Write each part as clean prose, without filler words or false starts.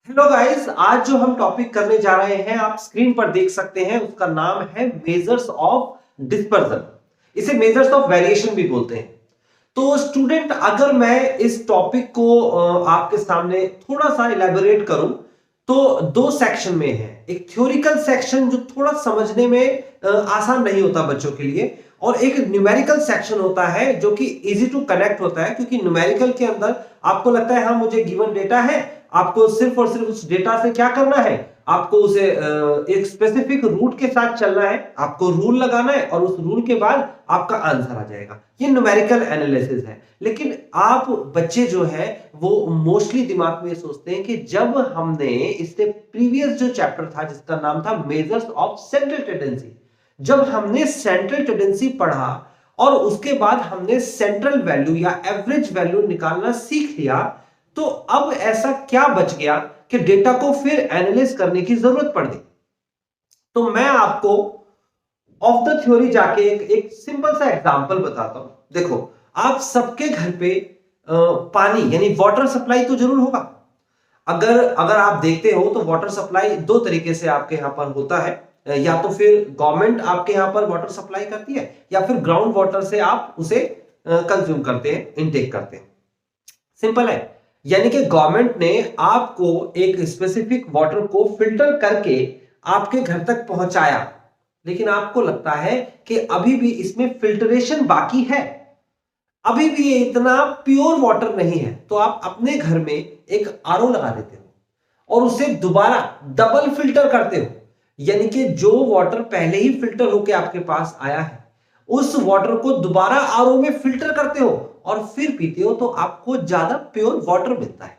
Hello guys, आज जो हम टॉपिक करने जा रहे हैं आप स्क्रीन पर देख सकते हैं। उसका नाम है मेजर्स ऑफ डिस्पर्जन। इसे मेजर्स ऑफ वेरिएशन भी बोलते हैं। तो स्टूडेंट, अगर मैं इस टॉपिक को आपके सामने थोड़ा सा इलेबोरेट करूं तो दो सेक्शन में है। एक थ्योरिकल सेक्शन जो थोड़ा समझने में आसान नहीं होता बच्चों के लिए, और एक न्यूमेरिकल सेक्शन होता है जो कि इजी टू कनेक्ट होता है, क्योंकि न्यूमेरिकल के अंदर आपको लगता है हाँ मुझे गिवन डेटा है, आपको सिर्फ और सिर्फ उस डेटा से क्या करना है, आपको उसे एक स्पेसिफिक रूट के साथ चलना है, आपको रूल लगाना है और उस रूल के बाद आपका आंसर आ जाएगा। ये न्यूमेरिकल एनालिसिस है। लेकिन आप बच्चे जो है वो मोस्टली दिमाग में सोचते हैं कि जब हमने इससे प्रीवियस जो चैप्टर था जिसका नाम था मेजर्स ऑफ सेंट्रल टेंडेंसी, जब हमने सेंट्रल टेंडेंसी पढ़ा और उसके बाद हमने सेंट्रल वैल्यू या एवरेज वैल्यू निकालना सीख लिया, तो अब ऐसा क्या बच गया कि डेटा को फिर एनालाइज करने की जरूरत पड़ गई। तो मैं आपको ऑफ द थ्योरी जाके एक सिंपल सा एग्जांपल बताता हूं। देखो, आप सबके घर पे पानी यानी वाटर सप्लाई तो जरूर होगा। अगर अगर आप देखते हो तो वाटर सप्लाई दो तरीके से आपके यहां पर होता है। या तो फिर गवर्नमेंट आपके यहां पर वाटर सप्लाई करती है, या फिर ग्राउंड वाटर से आप उसे कंज्यूम करते हैं, इनटेक करते हैं। सिंपल है। यानी कि गवर्नमेंट ने आपको एक स्पेसिफिक वाटर को फिल्टर करके आपके घर तक पहुंचाया, लेकिन आपको लगता है कि अभी भी इसमें फिल्टरेशन बाकी है, अभी भी ये इतना प्योर वाटर नहीं है। तो आप अपने घर में एक आरओ लगा देते हो और उसे दोबारा डबल फिल्टर करते हो। यानी कि जो वाटर पहले ही फिल्टर होकर आपके पास आया है उस वाटर को दोबारा आरओ में फिल्टर करते हो और फिर पीते हो, तो आपको ज्यादा प्योर वाटर मिलता है।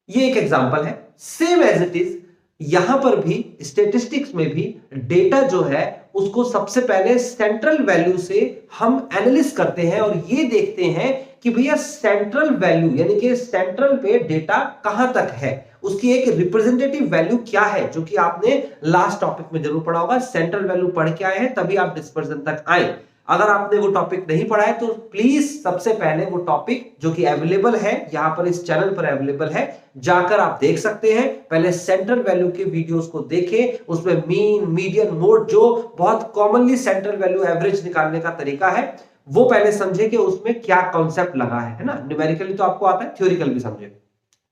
ये एक एग्जांपल है। सेम एज इट इज यहां पर भी स्टेटिस्टिक्स में भी डेटा जो है उसको सबसे पहले सेंट्रल वैल्यू से हम एनालिस करते हैं और ये देखते हैं कि भैया सेंट्रल वैल्यू यानी कि सेंट्रल पे डेटा कहां तक है, उसकी एक रिप्रेजेंटेटिव वैल्यू क्या है, जो कि आपने लास्ट टॉपिक में जरूर पढ़ा होगा। सेंट्रल वैल्यू पढ़ के आए हैं तभी आप डिस्पर्जन तक आए। अगर आपने वो टॉपिक नहीं पढ़ा है तो प्लीज सबसे पहले वो टॉपिक जो कि अवेलेबल है यहां पर इस चैनल पर अवेलेबल है, जाकर आप देख सकते हैं। पहले सेंट्रल वैल्यू के वीडियोस को देखें, उसमें मीन मीडियन मोड जो बहुत कॉमनली सेंट्रल वैल्यू एवरेज निकालने का तरीका है वो पहले समझे कि उसमें क्या कॉन्सेप्ट लगा है ना। न्यूमेरिकली तो आपको आता है, थ्योरिकल भी समझे।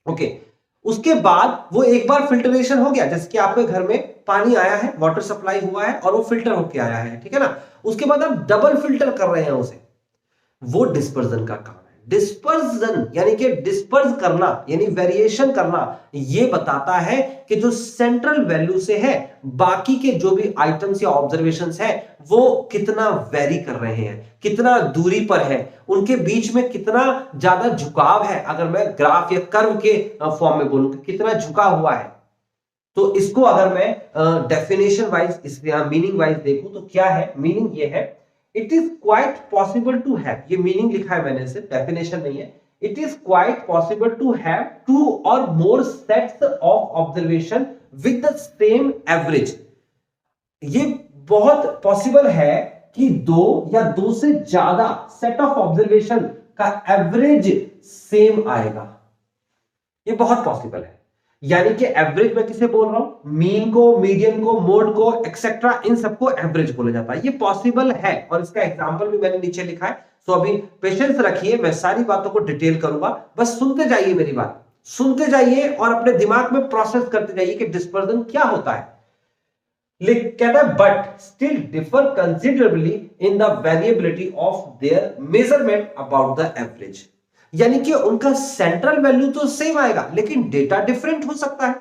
ओके, उसके बाद वो एक बार फिल्टरेशन हो गया, जैसे कि आपके घर में पानी आया है, वाटर सप्लाई हुआ है और वो फिल्टर होके आया है, ठीक है ना। उसके बाद आप डबल फिल्टर कर रहे हैं उसे, वो डिस्पर्जन का काम है। डिस्पर्जन यानी कि डिस्पर्स करना यानी वेरिएशन करना, ये बताता है कि जो सेंट्रल वैल्यू से है बाकी के जो भी आइटम्स या ऑब्जर्वेशंस है वो कितना वेरी कर रहे हैं, कितना दूरी पर है, उनके बीच में कितना ज्यादा झुकाव है। अगर मैं ग्राफ या कर्व के फॉर्म में बोलूं कि कितना झुका हुआ है, तो इसको अगर मैं डेफिनेशन वाइज इस मीनिंग वाइज देखूं तो क्या है मीनिंग, ये है it is quite possible to have, ये मीनिंग लिखा है मैंने, सिर्फ डेफिनेशन नहीं है। It is quite possible to have two or more sets of observation with the same average. ये बहुत पॉसिबल है कि दो या दो से ज्यादा सेट ऑफ ऑब्जर्वेशन का एवरेज सेम आएगा, ये बहुत पॉसिबल है। यानी कि एवरेज मैं किसे बोल रहा हूं, मीन को, मीडियन को, मोड को, एक्सेट्रा, इन सबको एवरेज बोला जाता है। ये पॉसिबल है और इसका एग्जांपल भी मैंने नीचे लिखा है। तो अभी पेशेंस रखिए, मैं सारी बातों को डिटेल करूंगा, बस सुनते जाइए, मेरी बात सुनते जाइए और अपने दिमाग में प्रोसेस करते जाइए कि डिस्पर्जन क्या होता है। कहता है but still differ considerably in the variability of their measurement about the average. यानी कि उनका सेंट्रल वैल्यू तो सेम आएगा लेकिन डेटा डिफरेंट हो सकता है।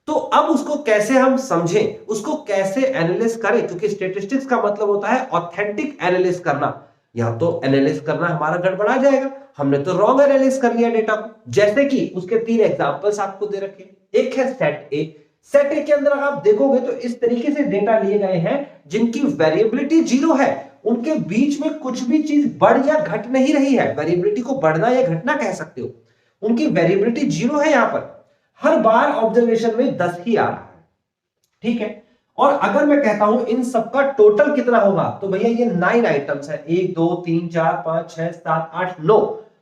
तो अब उसको कैसे हम समझें, उसको कैसे एनालिसिस करें, क्योंकि स्टैटिस्टिक्स का मतलब होता है ऑथेंटिक एनालिसिस करना। यहां तो एनालिसिस करना हमारा गड़बड़ा जाएगा, हमने तो रॉन्ग एनालिसिस कर लिया डेटा को। जैसे कि उसके तीन एग्जांपल्स आपको दे रखे, एक है सेट ए। सेट ए के अंदर अगर आप देखोगे तो इस तरीके से डेटा लिए गए हैं जिनकी वेरिएबिलिटी 0 है, उनके बीच में कुछ भी चीज बढ़ या घट नहीं रही है। वेरिएबिलिटी को बढ़ना या घटना कह सकते हो, उनकी वेरिएबिलिटी 0 है। यहां पर हर बार ऑब्जर्वेशन में 10 ही आ रहा है, ठीक है। और अगर मैं कहता हूं इन सबका टोटल कितना होगा, तो भैया ये 9 आइटम्स है, 1 2 3 4 5 6 7 8 9,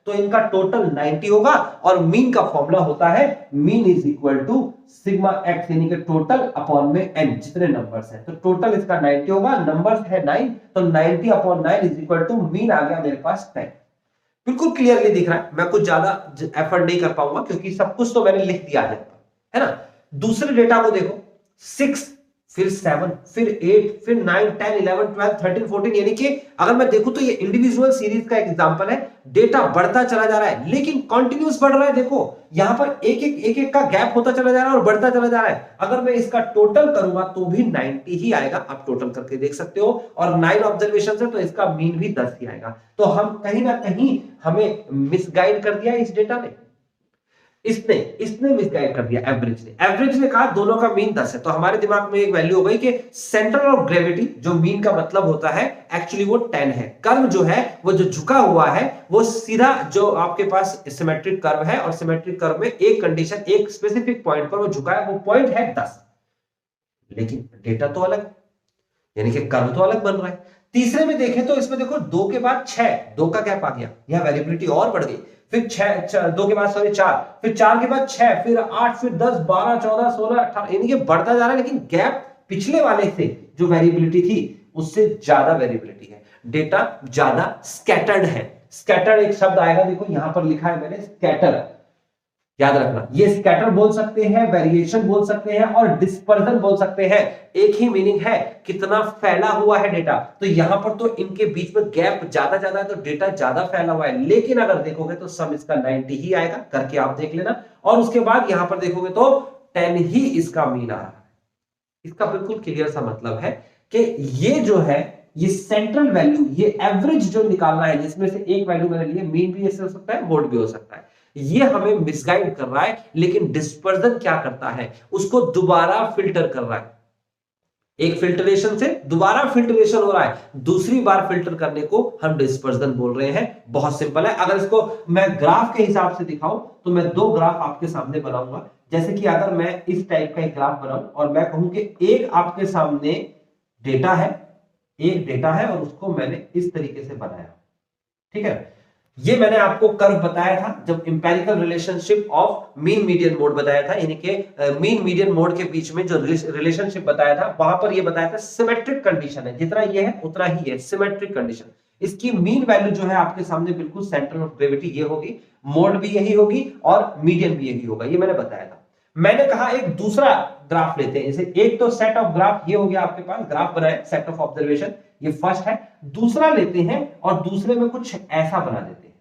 तो इनका टोटल 90 होगा और मीन का फॉर्मूला होता है mean is equal to sigma x यानी कि टोटल अपॉन में एन जितने नंबर्स हैं। तो टोटल इसका 90 होगा, नंबर्स है 9 तो 90 upon 9 is equal to mean आ गया मेरे पास 10। बिल्कुल क्लियरली दिख रहा है, मैं कुछ ज्यादा एफर्ट नहीं कर पाऊंगा क्योंकि सब कुछ तो मैंने लिख दिया है ना। दूसरे डेटा को देखो 6 फिर 7 फिर 8 फिर 9 10 11 12 13 14 यानी कि अगर मैं देखूं तो ये इंडिविजुअल सीरीज का एग्जांपल है। डेटा बढ़ता चला जा रहा है लेकिन कंटिन्यूस बढ़ रहा है। देखो यहां पर एक का गैप होता चला जा रहा है और बढ़ता चला जा रहा है। अगर मैं इसका टोटल करूंगा तो भी 90 ही आएगा, आप टोटल करके देख सकते हो। और 9 ऑब्जर्वेशन है तो इसका मीन भी 10 ही आएगा। तो हम कहीं ना कहीं हमें मिसगाइड कर दिया इस डेटा ने, इसने मिसगाइड कर दिया। एवरेज ने कहा दोनों का मीन 10 है, तो हमारे दिमाग में एक वैल्यू हो गई कि सेंटर ऑफ ग्रेविटी जो मीन का मतलब होता है एक्चुअली वो 10 है। कर्व जो है वो जो झुका हुआ है वो सीधा जो आपके पास सिमेट्रिक कर्व है और सिमेट्रिक कर्व में एक कंडीशन एक स्पेसिफिक पॉइंट पर वो झुका है, वो पॉइंट है 10। लेकिन डेटा तो अलग है यानी कि कर्व तो अलग बन रहा है। तीसरे में देखें तो इसमें देखो 2 के बाद 6, 2 का गैप आ गया, यह वेरिएबिलिटी और बढ़ गई। फिर 2 के बाद 4, फिर 4 के बाद 6, फिर 8, फिर 10 12 14 16 18 यानी कि बढ़ता जा रहा है। लेकिन गैप पिछले वाले से जो वेरिएबिलिटी थी उससे ज्यादा वेरिएबिलिटी है, डेटा ज्यादा स्कैटर्ड है। स्कैटर्ड एक शब्द आएगा, देखो यहां पर लिखा है मैंने स्कैटर, याद रखना। ये स्कैटर बोल सकते हैं, वेरिएशन बोल सकते हैं और डिस्पर्जन बोल सकते हैं। एक ही मीनिंग है, कितना फैला हुआ है डेटा। तो यहां पर तो इनके बीच में गैप ज्यादा है तो डेटा ज्यादा फैला हुआ है। लेकिन अगर देखोगे तो सम इसका 90 ही आएगा, करके आप देख लेना। और उसके बाद यहां पर देखोगे तो 10 ही इसका मीन आ रहा है। इसका बिल्कुल क्लियर सा मतलब है कि ये जो है ये सेंट्रल वैल्यू, ये एवरेज जो निकालना है जिसमें से एक वैल्यू मैंने ली है, मीन भी ऐसे हो सकता है, मोड भी हो सकता है, ये हमें मिसगाइड कर रहा है। लेकिन डिस्पर्जन क्या करता है, उसको दोबारा फिल्टर कर रहा है। एक फिल्टरेशन से दोबारा फिल्टरेशन हो रहा है, दूसरी बार फिल्टर करने को हम डिस्पर्जन बोल रहे हैं। बहुत सिंपल है। अगर इसको मैं ग्राफ के हिसाब से दिखाऊं तो मैं 2 ग्राफ आपके सामने बनाऊंगा। जैसे कि अगर मैं इस टाइप का एक ग्राफ बनाऊं और मैं कहूं कि एक आपके सामने डेटा है, एक डेटा है और उसको मैंने इस तरीके से बनाया, ठीक है। ये मैंने आपको कर्व बताया था जब empirical relationship of mean median mode बताया था, यानी कि मीन मीडियन मोड के बीच में जो रिलेशनशिप बताया था वहां पर ये बताया था सिमेट्रिक कंडीशन है, जितना ये है उतना ही है सिमेट्रिक कंडीशन। इसकी मीन वैल्यू जो है आपके सामने बिल्कुल सेंटर ऑफ ग्रेविटी ये होगी, मोड भी यही होगी और मीडियन भी यही होगा, ये मैंने बताया था। मैंने कहा एक दूसरा ग्राफ लेते हैं, जैसे एक तो सेट ऑफ ग्राफ ये हो गया आपके पास, ग्राफ बनाए सेट ऑफ ऑब्जर्वेशन, ये फर्स्ट है। दूसरा लेते हैं और दूसरे में कुछ ऐसा बना देते हैं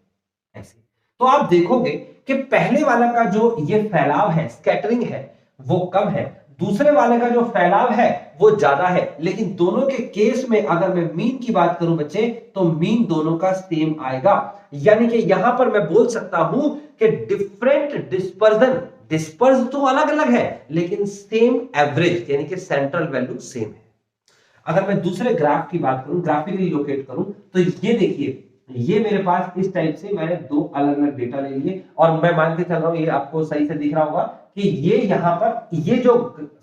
ऐसे। तो आप देखोगे कि पहले वाला का जो ये फैलाव है, स्कैटरिंग है, वो कम है, दूसरे वाले का जो फैलाव है वो ज्यादा है। लेकिन दोनों के केस में अगर मैं मीन की बात करूं बच्चे तो मीन दोनों का सेम आएगा। यानी कि यहां पर मैं बोल सकता हूं कि डिफरेंट डिस्पर्जन, डिस्पर्स तो अलग अलग है लेकिन सेम एवरेज यानी कि सेंट्रल वैल्यू सेम है। अगर मैं दूसरे ग्राफ की बात करूं, ग्राफिकली लोकेट करूं, तो ये देखिए, ये मेरे पास इस टाइप से मैंने 2 अलग अलग डेटा ले लिए और मैं मान के चल रहा हूं ये आपको सही से दिख रहा होगा कि ये यहां पर ये जो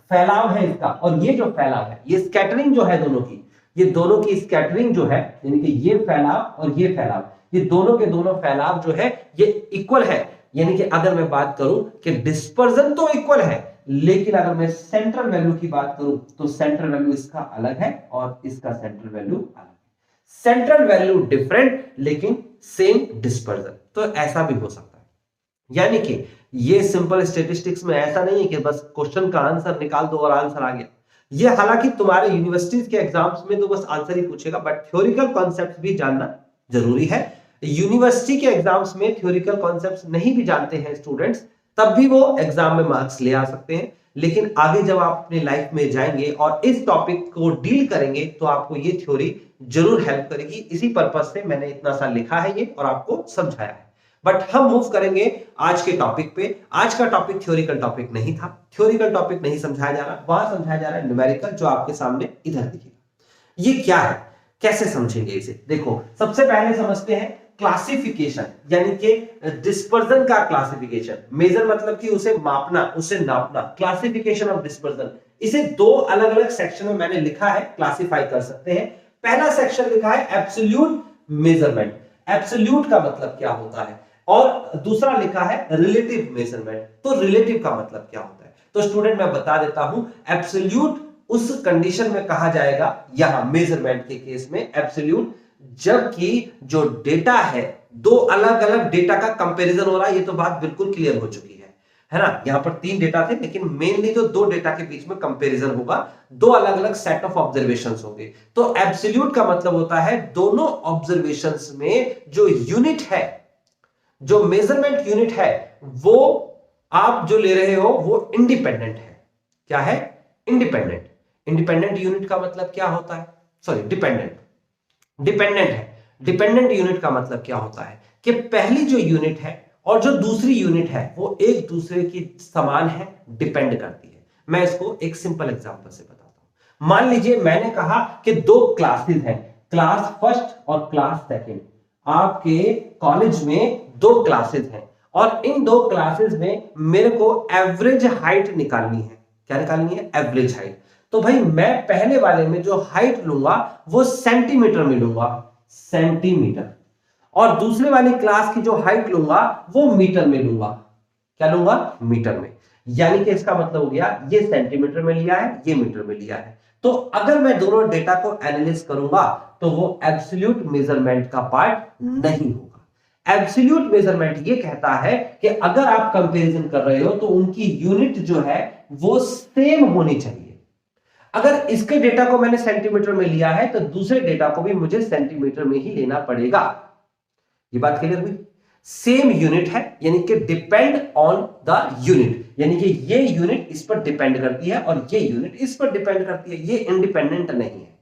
फैलाव है इसका और ये जो फैलाव है, ये स्कैटरिंग जो है दोनों की, ये दोनों की स्कैटरिंग जो है यानी कि ये फैलाव और ये फैलाव, ये दोनों के दोनों फैलाव जो है ये इक्वल है। यानी कि अगर मैं बात करूं कि डिस्पर्जन तो इक्वल है, लेकिन अगर मैं सेंट्रल वैल्यू की बात करूं तो सेंट्रल वैल्यू इसका अलग है और इसका सेंट्रल वैल्यू अलग है। सेंट्रल वैल्यू डिफरेंट लेकिन सेम डिस्पर्जन, तो ऐसा भी हो सकता है। यानी कि ये सिंपल स्टैटिस्टिक्स में ऐसा नहीं है कि बस क्वेश्चन का आंसर निकाल दो और आंसर आ गया। ये हालांकि तुम्हारे यूनिवर्सिटीज के एग्जाम्स में तो बस आंसर ही पूछेगा, बट थ्योरिकल कॉन्सेप्ट भी जानना जरूरी है। यूनिवर्सिटी के एग्जाम्स में थ्योरिकल कॉन्सेप्ट्स नहीं भी जानते हैं स्टूडेंट्स, तब भी वो एग्जाम में मार्क्स ले आ सकते हैं। लेकिन आगे जब आप अपनी लाइफ में जाएंगे और इस टॉपिक को डील करेंगे तो आपको ये थ्योरी जरूर हेल्प करेगी। इसी पर्पस से मैंने इतना सा लिखा है ये और आपको समझाया है। बट हम मूव करेंगे आज के टॉपिक पे। आज का टॉपिक थ्योरिकल टॉपिक नहीं था, थ्योरिकल टॉपिक नहीं समझाया जा रहा, वहां समझाया जा रहा है न्यूमेरिकल, जो आपके सामने इधर दिखेगा। ये क्या है, कैसे समझेंगे इसे? देखो, सबसे पहले समझते हैं क्लासिफिकेशन, यानी कि डिस्पर्जन का क्लासिफिकेशन। मेजर मतलब कि उसे मापना, उसे नापना। क्लासिफिकेशन ऑफ डिस्पर्जन, इसे 2 अलग अलग सेक्शन में मैंने लिखा है, क्लासिफाई कर सकते हैं। पहला सेक्शन लिखा है एब्सोल्यूट मेजरमेंट। एब्सोल्यूट का मतलब क्या होता है? और दूसरा लिखा है रिलेटिव मेजरमेंट। तो रिलेटिव का मतलब क्या होता है? तो स्टूडेंट मैं बता देता हूं, एब्सोल्यूट उस कंडीशन में कहा जाएगा, यहां मेजरमेंट के केस में एब्सोल्यूट, जबकि जो डेटा है, दो अलग अलग डेटा का कंपैरिजन हो रहा है। ये तो बात बिल्कुल क्लियर हो चुकी है ना। यहां पर 3 डेटा थे, लेकिन मेनली जो 2 डेटा के बीच में कंपैरिजन होगा, 2 अलग अलग सेट ऑफ ऑब्जर्वेशंस होंगे। तो एब्सोल्यूट का मतलब होता है दोनों ऑब्जर्वेशंस में जो यूनिट है, जो मेजरमेंट यूनिट है, वो आप जो ले रहे हो वो इंडिपेंडेंट है। क्या है? इंडिपेंडेंट। इंडिपेंडेंट यूनिट का मतलब क्या होता है? Sorry, dependent. डिपेंडेंट है। डिपेंडेंट यूनिट का मतलब क्या होता है कि पहली जो यूनिट है और जो दूसरी यूनिट है वो एक दूसरे की समान है, डिपेंड करती है। मैं इसको एक सिंपल एग्जांपल से बताता हूं। मान लीजिए मैंने कहा कि 2 क्लासेस हैं, क्लास फर्स्ट और क्लास सेकंड। आपके कॉलेज में 2 क्लासेस हैं और इन 2 क्लासेस में मेरे को एवरेज हाइट निकालनी है। क्या निकालनी है? Average height. तो भाई मैं पहले वाले में जो हाइट लूंगा वो सेंटीमीटर में लूंगा, सेंटीमीटर, और दूसरे वाली क्लास की जो हाइट लूंगा वो मीटर में लूंगा। क्या लूंगा? मीटर में। यानी कि इसका मतलब हो गया, ये सेंटीमीटर में लिया है, ये मीटर में लिया है। तो अगर मैं दोनों डेटा को एनालिसिस करूंगा तो वो एब्सोल्यूट मेजरमेंट का पार्ट नहीं होगा। एब्सोल्यूट मेजरमेंट ये कहता है कि अगर आप कंपैरिजन कर रहे हो तो उनकी यूनिट जो है वो सेम होनी चाहिए। अगर इसके डेटा को मैंने सेंटीमीटर में लिया है तो दूसरे डेटा को भी मुझे सेंटीमीटर में ही लेना पड़ेगा। ये बात क्लियर हुई? सेम यूनिट है, यानी कि डिपेंड ऑन द यूनिट, यानी कि ये यूनिट इस पर डिपेंड करती है और ये यूनिट इस पर डिपेंड करती है, ये इंडिपेंडेंट नहीं है।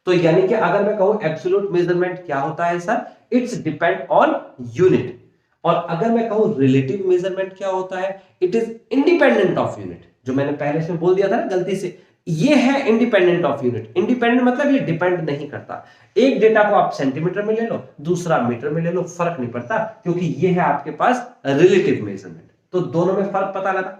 तो यानी कि अगर मैं कहूं एब्सोल्यूट मेजरमेंट क्या होता है sir? It's depend on unit. और अगर मैं कहूं रिलेटिव मेजरमेंट क्या होता है? It is independent of unit. जो मैंने पहले से बोल दिया था ना गलती से, ये है इंडिपेंडेंट ऑफ यूनिट। इंडिपेंडेंट मतलब ये डिपेंड नहीं करता। एक डेटा को आप सेंटीमीटर में ले लो, दूसरा मीटर में ले लो, फर्क नहीं पड़ता, क्योंकि ये है आपके पास रिलेटिव मेजरमेंट। तो दोनों में फर्क पता लगा,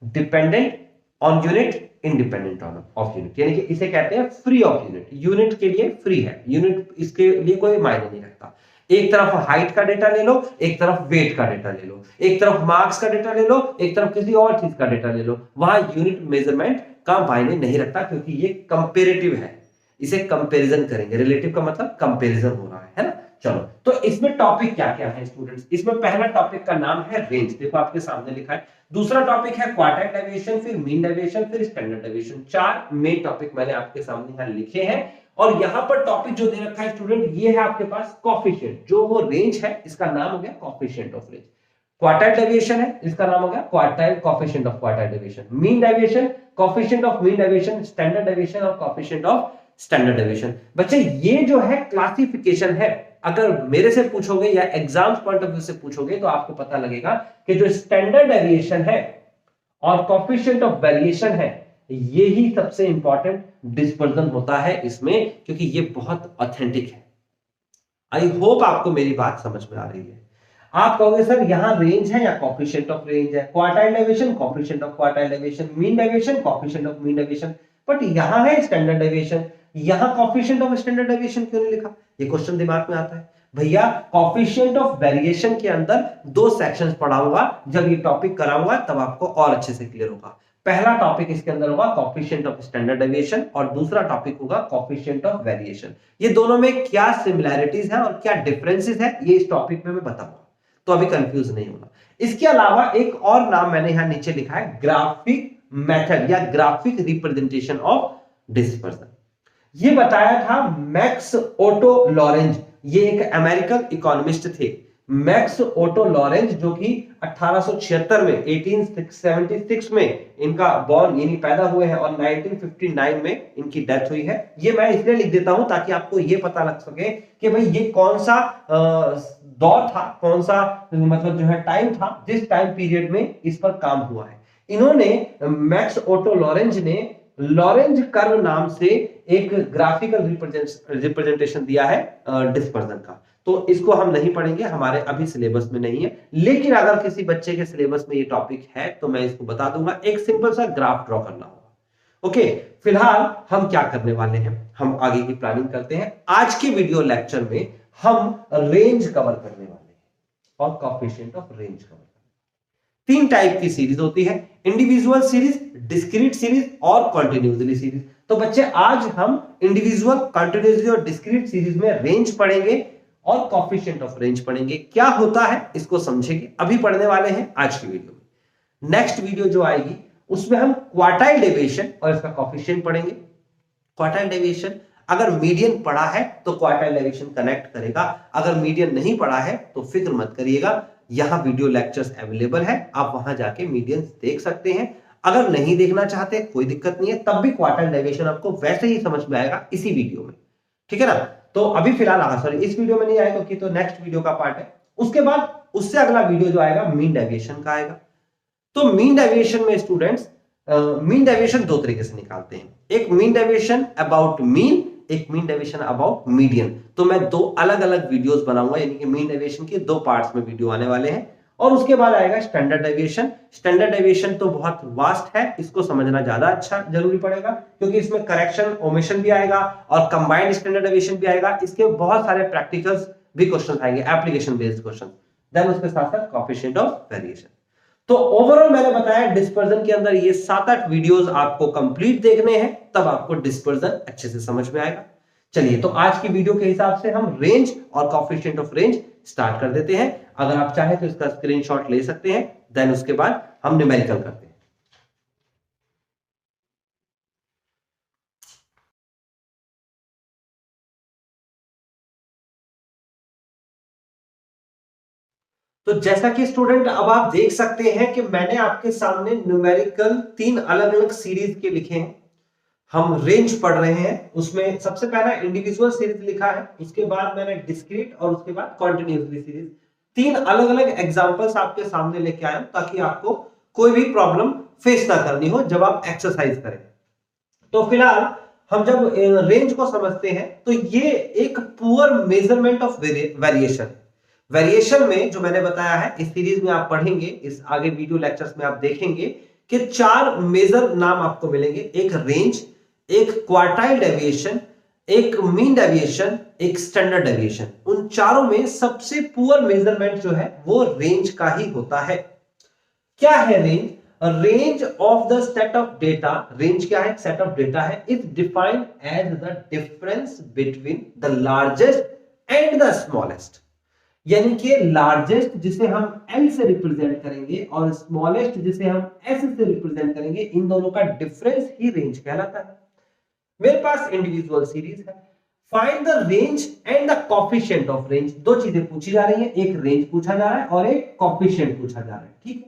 dependent on unit, independent of unit, यानी कि इसे कहते हैं फ्री ऑफ यूनिट। यूनिट के लिए फ्री है, यूनिट इसके लिए कोई मायने नहीं रखता। एक तरफ हाइट का डेटा ले लो, एक तरफ वेट का डेटा ले लो, एक तरफ मार्क्स का डेटा ले लो, एक तरफ किसी और चीज का डेटा ले लो, वहां यूनिट मेजरमेंट का मायने नहीं रखता, क्योंकि ये कंपेरेटिव है, इसे कंपैरिजन करेंगे। रिलेटिव का मतलब कंपैरिजन हो रहा है ना। चलो, तो इसमें टॉपिक क्या क्या है स्टूडेंट्स? इसमें पहला टॉपिक का नाम है रेंज, देखो आपके सामने लिखा है। दूसरा टॉपिक है क्वार्टाइल डेविएशन, फिर मीन डेविएशन, फिर स्टैंडर्ड डेविएशन। 4 मेन टॉपिक मैंने आपके सामने यहां लिखे हैं। और यहां पर टॉपिक जो दे रखा है स्टूडेंट, ये है आपके पास कोएफिशिएंट, जो वो रेंज है इसका नाम हो गया coefficient of range. Quartile deviation है, इसका नाम हो गया quartile coefficient of quartile deviation. Mean deviation, coefficient of mean deviation, standard deviation और कोएफिशिएंट ऑफ स्टैंडर्ड डेविएशन। बच्चे ये जो है क्लासिफिकेशन है। अगर मेरे से पूछोगे या एग्जाम्स पॉइंट ऑफ व्यू से पूछोगे तो आपको पता लगेगा कि जो स्टैंडर्ड डेविएशन है और कोएफिशिएंट ऑफ वेरिएशन है, ये ही सबसे इंपॉर्टेंट डिस्पर्जन होता है इसमें, क्योंकि ये बहुत ऑथेंटिक है। आई होप आपको मेरी बात समझ में आ रही है। आप कहोगे सर यहां रेंज है या कोएफिशिएंट ऑफ रेंज है, quartile deviation, coefficient of quartile deviation, mean deviation, coefficient of mean deviation, but यहां है स्टैंडर्ड डेविएशन, यहां कोएफिशिएंट ऑफ स्टैंडर्ड डेविएशन क्यों नहीं लिखा? ये क्वेश्चन दिमाग में आता है। भैया कोएफिशिएंट ऑफ वेरिएशन के अंदर 2 सेक्शंस पढ़ाऊंगा, जब ये टॉपिक कराऊंगा तब आपको और अच्छे से क्लियर होगा। पहला टॉपिक इसके अंदर होगा कोएफिशिएंट ऑफ स्टैंडर्ड डेविएशन और दूसरा टॉपिक होगा कोएफिशिएंट ऑफ वेरिएशन। ये दोनों में क्या सिमिलैरिटीज है और क्या डिफरेंसेस है, ये इस टॉपिक में मैं बताऊंगा, तो अभी कंफ्यूज नहीं होना। इसके अलावा एक और नाम मैंने यहां नीचे लिखा है, ग्राफिक मेथड या ग्राफिक रिप्रेजेंटेशन ऑफ डिस्पर्जन। ये बताया था मैक्स ओटो लॉरेंज, ये एक अमेरिकन इकोनॉमिस्ट थे, मैक्स ओटो लॉरेंज, जो कि 1876 में 1876 में इनका बॉर्न यानी पैदा हुए हैं और 1959 में इनकी डेथ हुई है। ये मैं इसलिए लिख देता हूं ताकि आपको ये पता लग सके कि भाई ये कौन सा दौर था, कौन सा मतलब जो है टाइम था, जिस टाइम पीरियड में इस पर काम हुआ है। इन्होंने मैक्स ओटो लॉरेंज ने लॉरेंज कर्व नाम से एक ग्राफिकल रिप्रेजेंटेशन दिया है डिस्पर्जन का। तो इसको हम नहीं पढ़ेंगे, हमारे अभी सिलेबस में नहीं है, लेकिन अगर किसी बच्चे के सिलेबस में ये टॉपिक है तो मैं इसको बता दूंगा। एक सिंपल सा ग्राफ ड्रॉ करना होगा। ओके, फिलहाल हम क्या करने वाले हैं, हम आगे की प्लानिंग करते हैं। आज के वीडियो लेक्चर में हम रेंज कवर करने वाले हैं। और कोएफिशिएंट ऑफ रेंज का मतलब। तीन टाइप की सीरीज होती है, इंडिविजुअल सीरीज, डिस्क्रीट सीरीज और कॉन्टिन्यूसली सीरीज। तो बच्चे आज हम इंडिविजुअल, कॉन्टिन्यूसली और डिस्क्रीट सीरीज में रेंज पढ़ेंगे और कोएफिशिएंट ऑफ रेंज पढ़ेंगे। क्या होता है इसको समझेंगे, अभी पढ़ने वाले हैं आज की वीडियो में। नेक्स्ट वीडियो जो आएगी उसमें हम क्वार्टाइल डेविएशन और इसका कोएफिशिएंट पढ़ेंगे। क्वार्टाइल डेविएशन, अगर मीडियन पढ़ा है तो क्वार्टाइल डेविएशन कनेक्ट करेगा, अगर मीडियन नहीं पढ़ा है तो फिक्र मत करिएगा, यहां वीडियो लेक्चर्स अवेलेबल है, आप वहां जाके मीडियंस देख सकते हैं। अगर नहीं देखना चाहते कोई दिक्कत नहीं है, तब भी क्वार्टाइल डेविएशन आपको वैसे ही समझ में आएगा इसी वीडियो में, ठीक है ना। तो अभी फिलहाल सॉरी इस वीडियो में नहीं आएगा क्योंकि तो नेक्स्ट वीडियो का पार्ट है। उसके बाद उससे अगला वीडियो जो आएगा मीन डेविएशन का आएगा। तो मीन डेविएशन में स्टूडेंट्स मीन डेविएशन दो तरीके से निकालते हैं, एक मीन डेविएशन अबाउट मीन, एक मीन डेविएशन अबाउट मीडियन। तो मैं दो अलग अलग वीडियोस बनाऊंगा, यानी कि मीन डेविएशन के दो पार्ट्स में वीडियो आने वाले हैं। और उसके बाद आएगा स्टैंडर्ड डेविएशन। स्टैंडर्ड डेविएशन तो बहुत वास्ट है, इसको समझना ज्यादा अच्छा जरूरी पड़ेगा क्योंकि इसमें करेक्शन, ओमिशन भी आएगा और कंबाइंड स्टैंडर्ड डेविएशन भी आएगा। इसके बहुत सारे प्रैक्टिकल्स भी क्वेश्चन आएंगे, एप्लीकेशन बेस्ड क्वेश्चन, देन उसके साथ साथ कोएफिशिएंट ऑफ वेरिएशन। तो ओवरऑल मैंने बताया डिस्पर्जन के अंदर ये 7-8 वीडियोस आपको कंप्लीट देखने हैं, तब आपको डिस्पर्जन अच्छे से समझ में आएगा। चलिए, तो आज की वीडियो के हिसाब से हम रेंज और कोएफिशिएंट ऑफ रेंज स्टार्ट कर देते हैं। अगर आप चाहें तो इसका स्क्रीनशॉट ले सकते हैं, देन उसके बाद हम न्यूमेरिकल करते हैं। तो जैसा कि स्टूडेंट अब आप देख सकते हैं कि मैंने आपके सामने न्यूमेरिकल 3 अलग अलग सीरीज के लिखे हैं। हम रेंज पढ़ रहे हैं, उसमें सबसे पहला इंडिविजुअल सीरीज लिखा है, उसके बाद मैंने डिस्क्रीट और उसके बाद कॉन्टिन्यूसली सीरीज। 3 अलग अलग एग्जांपल्स आपके सामने लेके आया हूं ताकि आपको कोई भी प्रॉब्लम फेस ना करनी हो जब आप एक्सरसाइज करें। तो फिलहाल हम जब रेंज को समझते हैं तो ये एक poor measurement of variation. Variation में जो मैंने बताया है इस सीरीज में आप पढ़ेंगे, इस आगे वीडियो लेक्चर्स में आप देखेंगे कि 4 मेजर नाम आपको मिलेंगे, एक रेंज, एक क्वार्टाइल डेविएशन, एक मीन डेविएशन, एक स्टैंडर्ड डेविएशन। उन चारों में सबसे पुअर मेजरमेंट जो है वो रेंज का ही होता है। क्या है range? Range of the set of data, range क्या है? सेट ऑफ डेटा है, is defined as the difference between the largest and the smallest. यानी कि लार्जेस्ट जिसे हम L से रिप्रेजेंट करेंगे और स्मॉलेस्ट जिसे हम S से रिप्रेजेंट करेंगे, इन दोनों का डिफरेंस ही रेंज कहलाता है। मेरे पास इंडिविजुअल सीरीज है, find the range and the coefficient of range. दो चीजें पूछी जा रही हैं, एक रेंज पूछा जा रहा है और एक कोएफिशिएंट पूछा जा रहा है, ठीक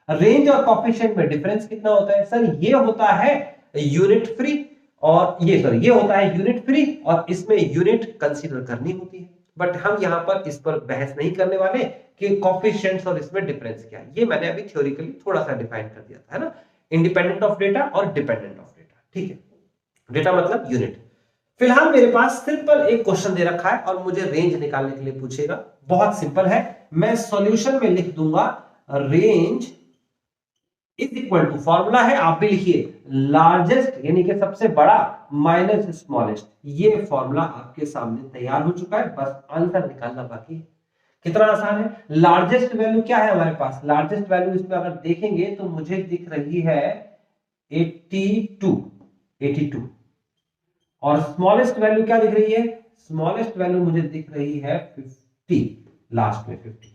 है। रेंज और कोएफिशिएंट में डिफरेंस कितना होता है? सर ये होता है यूनिट फ्री और ये होता है यूनिट फ्री और इसमें यूनिट कंसीडर करनी होती है। बट हम यहां पर इस पर बहस नहीं करने वाले कि कोएफिशिएंट्स और इसमें डिफरेंस क्या है, ये मैंने अभी थ्योरेटिकली थोड़ा सा डिफाइन कर दिया था, है ना। इंडिपेंडेंट ऑफ डेटा और डिपेंडेंट ऑफ डेटा, ठीक है। डेटा मतलब यूनिट। फिलहाल मेरे पास सिंपल एक क्वेश्चन दे रखा है और मुझे रेंज निकालने के लिए पूछेगा। बहुत सिंपल है, मैं सॉल्यूशन में लिख दूंगा range is equal to, formula है आप भी लिखिए, लार्जेस्ट यानी कि सबसे बड़ा माइनस स्मॉलेस्ट। ये फॉर्मूला आपके सामने तैयार हो चुका है, बस आंसर निकालना बाकी है। कितना आसान है। लार्जेस्ट वैल्यू क्या है हमारे पास? लार्जेस्ट वैल्यू इसमें अगर देखेंगे तो मुझे दिख रही है 82 और स्मॉलेस्ट वैल्यू क्या दिख रही है? स्मॉलेस्ट वैल्यू मुझे दिख रही है 50, लास्ट में 50।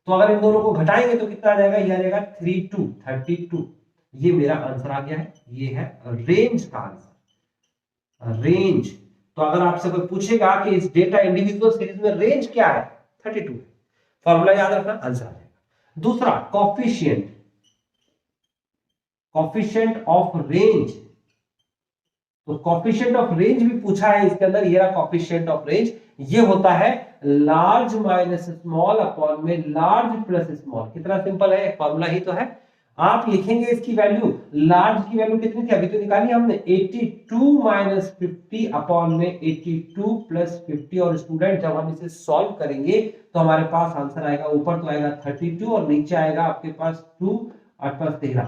तो अगर इन दोनों को घटाएंगे तो कितना आ जाएगा? ये आ जाएगा 32। ये मेरा आंसर आ गया है, ये है रेंज का आंसर, रेंज। तो अगर आपसे कोई पूछेगा कि इस डेटा इंडिविजुअल सीरीज में रेंज क्या है, 32 है, फॉर्मूला याद रखना, आंसर आ जाएगा। दूसरा कोएफिशिएंट, कोएफिशिएंट ऑफ रेंज। तो कोएफिशिएंट ऑफ रेंज भी पूछा है इसके अंदर, ये रहा कोएफिशिएंट ऑफ रेंज। ये होता है लार्ज माइनस स्मॉल अपॉन में लार्ज प्लस स्मॉल। कितना सिंपल है, फॉर्मूला ही तो है। आप लिखेंगे इसकी वैल्यू, लार्ज की वैल्यू कितनी थी अभी तो निकाली हमने, 82 माइनस 50 अपॉन में 82 प्लस 50। और स्टूडेंट जब हम इसे सॉल्व करेंगे तो हमारे पास आंसर आएगा, ऊपर तो आएगा 32 और नीचे आएगा आपके पास 2 और प्लस 13।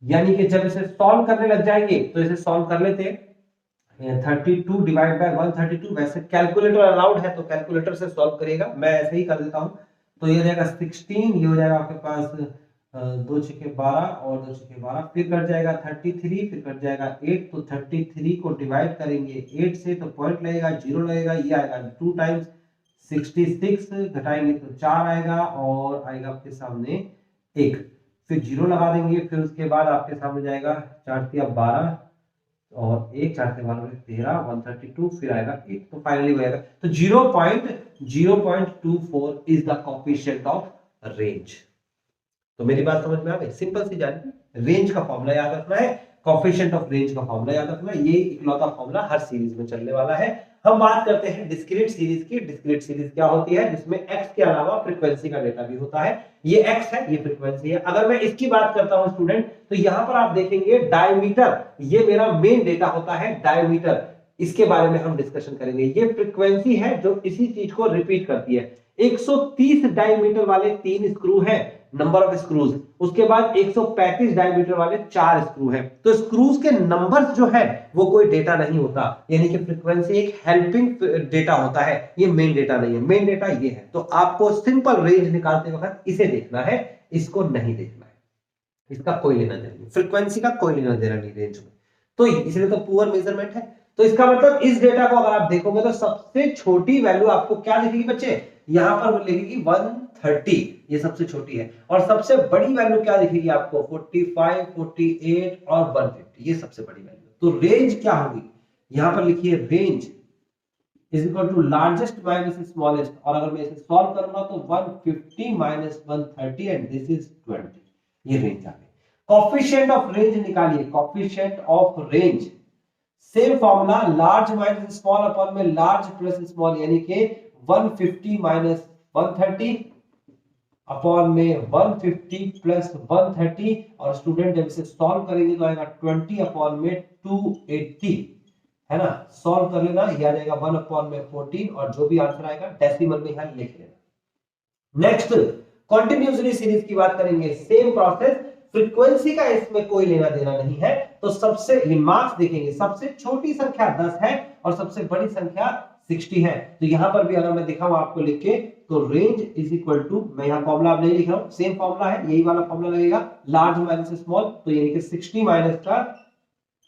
यानी कि जब इसे सॉल्व करने लग जाएंगे तो इसे सॉल्व कर लेते हैं, 32 डिवाइड बाय 132। वैसे कैलकुलेटर अलाउड है तो कैलकुलेटर से सॉल्व करिएगा, मैं ऐसे ही कर देता हूं। तो ये हो जाएगा 16, ये हो जाएगा आपके पास 2 छक्के 12 और 2 छक्के 12, फिर कट जाएगा 33, फिर कट जाएगा 8। तो 33 को डिवाइड करेंगे 8 से तो पॉइंट लगेगा, 0 लगेगा, ये आएगा 2 टाइम्स 66, घटाएंगे तो 4 आएगा और आएगा आपके सामने 1, फिर 0 लगा देंगे, फिर उसके बाद आपके सामने जाएगा 4 तिया 12 और 1, 4 से 12 13, 132, फिर आएगा 8। तो फाइनली हो जाएगा, तो 0.24 is the coefficient of range. तो मेरी बात समझ में आ गई? सिंपल सी जानी, रेंज का फॉर्मूला याद रखना है, कोएफिशिएंट ऑफ रेंज का फॉर्मूला याद रखना है, ये इकलौता फॉर्मूला हर सीरीज में चलने वाला है। हम बात करते हैं डिस्क्रीट सीरीज की। डिस्क्रीट सीरीज क्या होती है? जिसमें x के अलावा फ्रीक्वेंसी का डेटा भी होता है। ये x है, ये फ्रीक्वेंसी है। अगर मैं इसकी बात करता हूं स्टूडेंट, तो यहां पर आप देखेंगे डायमीटर, ये मेरा मेन डेटा होता है डायमीटर, इसके बारे में हम डिस्कशन करेंगे। ये फ्रीक्वेंसी है जो इसी चीज को रिपीट करती है। 130 डायमीटर वाले 3 स्क्रू हैं, नंबर ऑफ स्क्रूज। उसके बाद 135 डायमीटर वाले 4 स्क्रू हैं। तो स्क्रूज के नंबर्स जो है वो कोई डेटा नहीं होता, यानी कि फ्रीक्वेंसी एक हेल्पिंग डेटा होता है, ये मेन डेटा नहीं है। मेन डेटा ये है। तो आपको सिंपल रेंज निकालते वक्त इसे देखना है, इसको नहीं देखना है, इसका कोई लेना देना नहीं, फ्रीक्वेंसी का कोई लेना देना नहीं रेंज में। तो इसलिए तो पुअर मेजरमेंट है। तो इसका मतलब इस डेटा को अगर आप देखोगे तो सबसे छोटी वैल्यू आपको क्या दिखेगी बच्चे? यहां पर वो लिखेगी 130, ये सबसे छोटी है। और सबसे बड़ी वैल्यू क्या दिखेगी आपको? 45, 48 और 150, ये सबसे बड़ी वैल्यू। तो रेंज क्या होगी? यहां पर लिखिए range is equal to largest minus smallest, और अगर मैं इसे सॉल्व करूंगा तो 150 माइनस 130 एंड दिस इज 20, ये रेंज आ गई। कोएफिशिएंट ऑफ रेंज निकालिए, coefficient of range same formula, large minus small upon में लार्ज प्लस स्मॉल, यानी कि 150 माइनस 130 अपॉन में 150 प्लस 130, और स्टूडेंट जब इसे सॉल्व करेंगे तो आएगा 20 अपॉन में 280, है ना? सॉल्व कर लेना, ये आ जाएगा 1 अपॉन में 14, और जो भी आंसर आएगा डेसिमल में यहां लिख लेना। नेक्स्ट कंटिन्यूअसली सीरीज की बात करेंगे, सेम प्रोसेस, फ्रीक्वेंसी का इसमें कोई लेना देना नहीं है। तो सबसे मार्क्स देखेंगे, सबसे छोटी संख्या 10 है और सबसे बड़ी संख्या 60 है। तो यहां पर भी अगर मैं दिखाऊं आपको लिख के, तो रेंज इज इक्वल टू, मैं यहां फॉर्मूला अब नहीं लिख रहा हूं, सेम फॉर्मूला है, यही वाला फॉर्मूला लगेगा, लार्ज माइनस स्मॉल, तो यानी कि 60 माइनस का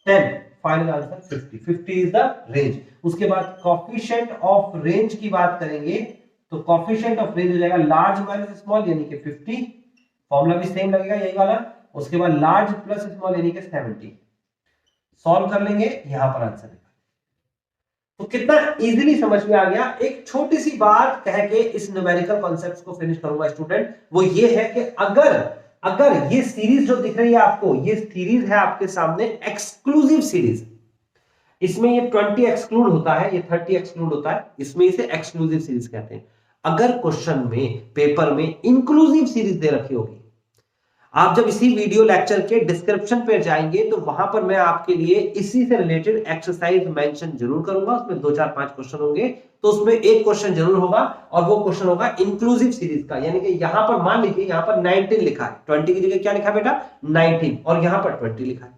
10, final answer 50, 50 is the range. उसके बाद कोएफिशिएंट ऑफ रेंज की बात करेंगे, तो कोएफिशिएंट ऑफ रेंज हो जाएगा लार्ज माइनस स्मॉल यानी कि 50, फॉर्मूला भी सेम लगेगा यही वाला। उसके बाद लार्ज प्लस स्मॉल यानी कि 70, सॉल्व कर लेंगे, यहां पर आंसर है। तो कितना इजीली समझ में आ गया। एक छोटी सी बात कह के इस न्यूमेरिकल कॉन्सेप्ट्स को फिनिश करूंगा स्टूडेंट, वो ये है कि अगर ये सीरीज जो दिख रही है आपको, ये सीरीज है आपके सामने एक्सक्लूसिव सीरीज, इसमें ये 20 एक्सक्लूड होता है, ये 30 एक्सक्लूड होता है, इसमें इसे एक्सक्लूसिव सीरीज कहते हैं। अगर क्वेश्चन में पेपर में इंक्लूसिव सीरीज दे रखी होगी, आप जब इसी वीडियो लेक्चर के डिस्क्रिप्शन पे जाएंगे तो वहां पर मैं आपके लिए इसी से रिलेटेड एक्सरसाइज मेंशन जरूर करूंगा, उसमें 2, 4, 5 क्वेश्चन होंगे। तो उसमें एक क्वेश्चन जरूर होगा और वो क्वेश्चन होगा इंक्लूसिव सीरीज का, यानी कि यहां पर मान लीजिए यहां पर 19 लिखा है, 20 की जगह क्या लिखा है बेटा? 19, और यहां पर 20 लिखा है,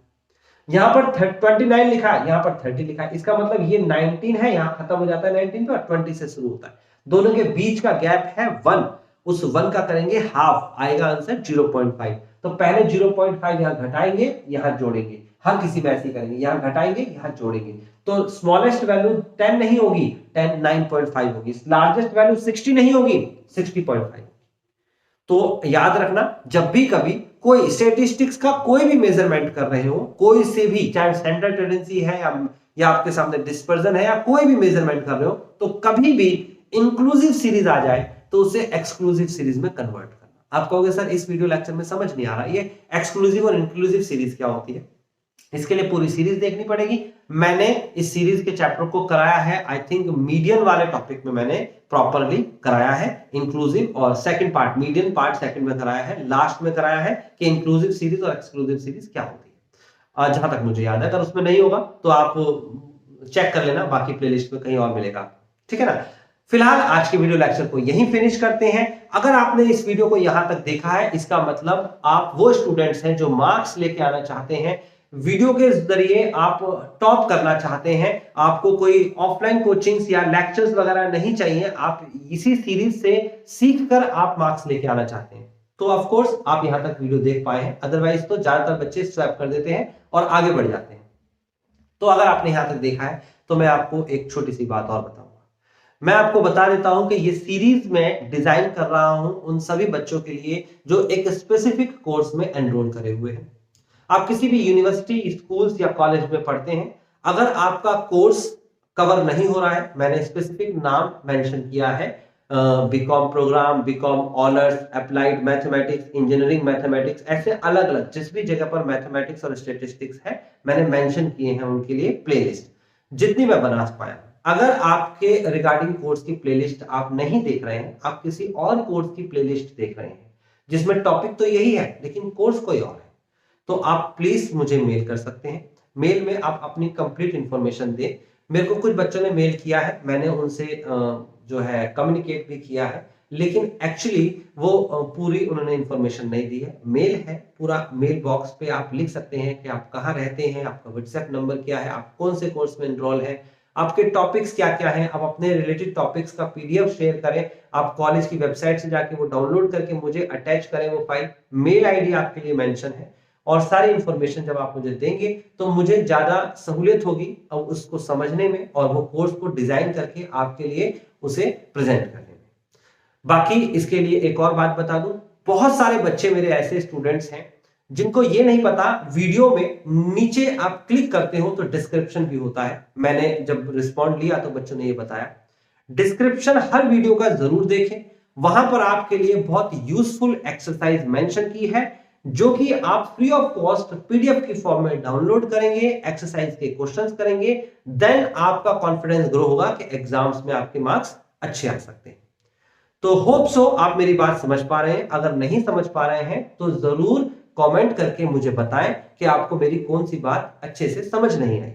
यहां पर 29 लिखा है, यहां पर 30 लिखा है। इसका मतलब ये 19 है, यहां खत्म हो जाता है 19 पे और 20 से शुरू होता है। दोनों के बीच का गैप है 1, उस 1 का करेंगे हाफ, आएगा आंसर 0.5। तो पहले 0.5 यहां घटाएंगे, यहां जोड़ेंगे, हर किसी में ऐसे करेंगे, यहां घटाएंगे, यहां जोड़ेंगे। तो स्मॉलेस्ट वैल्यू 10 नहीं होगी, 10 9.5 होगी। लार्जेस्ट वैल्यू 60 नहीं होगी, 60.5। तो याद रखना, जब भी कभी कोई स्टैटिस्टिक्स का कोई भी मेजरमेंट कर रहे हो, कोई से भी, चाहे सेंट्रल टेंडेंसी है या आपके सामने डिस्पर्जन है या कोई भी मेजरमेंट कर रहे हो, तो कभी भी इंक्लूसिव सीरीज आ जाए तो उसे एक्सक्लूसिव सीरीज में कन्वर्ट करना। आप कहोगे सर इस वीडियो लेक्चर में समझ नहीं आ रहा, ये एक्सक्लूसिव और इंक्लूसिव सीरीज क्या होती है? इसके लिए पूरी सीरीज देखनी पड़ेगी। मैंने इस सीरीज के चैप्टर को कराया है, आई थिंक मीडियन वाले टॉपिक में मैंने प्रॉपरली कराया है इंक्लूसिव, और second part, median part second में कराया है, लास्ट में कराया है कि इंक्लूसिव सीरीज और एक्सक्लूसिव सीरीज क्या होती है, जहां तक मुझे याद है। अगर उसमें नहीं होगा तो आप चेक कर लेना, बाकी प्लेलिस्ट में कहीं और मिलेगा, ठीक है ना। फिलहाल आज के वीडियो लेक्चर को यहीं फिनिश करते हैं। अगर आपने इस वीडियो को यहां तक देखा है, इसका मतलब आप वो स्टूडेंट्स हैं जो मार्क्स लेके आना चाहते हैं वीडियो के जरिए आप टॉप करना चाहते हैं, आपको कोई ऑफलाइन कोचिंग्स या लेक्चर्स वगैरह नहीं चाहिए, आप इसी सीरीज से सीखकर आप मार्क्स लेके आना चाहते हैं, तो ऑफ कोर्स आप यहां तक वीडियो देख पाए हैं। अदरवाइज तो ज्यादातर बच्चे स्वैप कर देते हैं और आगे बढ़ जाते हैं। तो अगर आपने यहां तक देखा है तो मैं आपको एक छोटी सी बात और बताऊंगा। मैं आपको बता देता हूं कि ये सीरीज में डिजाइन कर रहा हूं उन सभी बच्चों के लिए जो एक स्पेसिफिक कोर्स में एनरोल करे हुए हैं। आप किसी भी यूनिवर्सिटी, स्कूल्स या कॉलेज में पढ़ते हैं, अगर आपका कोर्स कवर नहीं हो रहा है, मैंने स्पेसिफिक नाम मेंशन किया है, BCom program, BCom honours, applied mathematics, engineering mathematics, ऐसे अलग अलग जिस भी जगह पर मैथमेटिक्स और स्टैटिस्टिक्स है मैंने मेंशन किए हैं उनके लिए प्लेलिस्ट, जितनी मैं बना पाया। अगर आपके रिगार्डिंग कोर्स की प्लेलिस्ट आप नहीं देख रहे हैं, आप किसी और कोर्स की प्लेलिस्ट देख रहे हैं जिसमें टॉपिक तो यही है लेकिन कोर्स कोई और है, तो आप प्लीज मुझे मेल कर सकते हैं। मेल में आप अपनी कंप्लीट इंफॉर्मेशन दें। मेरे को कुछ बच्चों ने मेल किया है, मैंने उनसे जो है कम्युनिकेट भी किया है, लेकिन एक्चुअली वो पूरी उन्होंने इंफॉर्मेशन नहीं दी है। मेल है, पूरा मेल बॉक्स पे आप लिख सकते हैं कि आप कहाँ रहते हैं, आपका व्हाट्सएप नंबर क्या है, आप कौन से कोर्स में एनरोल है, आपके टॉपिक्स क्या क्या हैं, आप अपने रिलेटेड टॉपिक्स का पीडीएफ शेयर करें, आप कॉलेज की वेबसाइट से जाके वो डाउनलोड करके मुझे अटैच करें वो फाइल। मेल आईडी आपके लिए मेंशन है और सारी इंफॉर्मेशन जब आप मुझे देंगे तो मुझे ज्यादा सहूलियत होगी और उसको समझने में और वो कोर्स को डिजाइन करके आपके लिए उसे प्रेजेंट करने में। बाकी इसके लिए एक और बात बता दूं, बहुत सारे बच्चे मेरे ऐसे स्टूडेंट्स हैं जिनको ये नहीं पता वीडियो में नीचे आप क्लिक करते हो तो डिस्क्रिप्शन भी होता है। मैंने जब रिस्पॉन्ड लिया तो बच्चों ने ये बताया डिस्क्रिप्शन हर वीडियो का जरूर देखें, वहां पर आपके लिए बहुत यूजफुल एक्सरसाइज मेंशन की है जो कि आप फ्री ऑफ कॉस्ट पीडीएफ की फॉर्म में डाउनलोड करेंगे, एक्सरसाइज के क्वेश्चंस करेंगे, देन आपका कॉन्फिडेंस ग्रो होगा कि एग्जाम्स में आपके मार्क्स अच्छे आ सकते हैं। तो होप सो आप मेरी बात समझ पा रहे हैं। अगर नहीं समझ पा रहे हैं तो जरूर कमेंट करके मुझे बताएं कि आपको मेरी कौन सी बात अच्छे से समझ नहीं आई।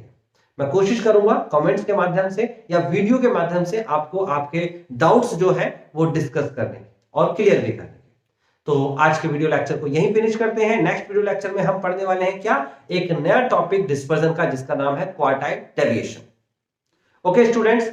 मैं कोशिश करूंगा कमेंट्स के माध्यम से या वीडियो के माध्यम से आपको आपके डाउट्स जो है वो डिस्कस करने के और क्लियर भी करने के। तो आज के वीडियो लेक्चर को यहीं फिनिश करते हैं। नेक्स्ट वीडियो लेक्चर में हम पढ़ने वाले हैं क्या, एक नया टॉपिक डिस्पर्जन का जिसका नाम है क्वार्टाइल डेविएशन। Okay students,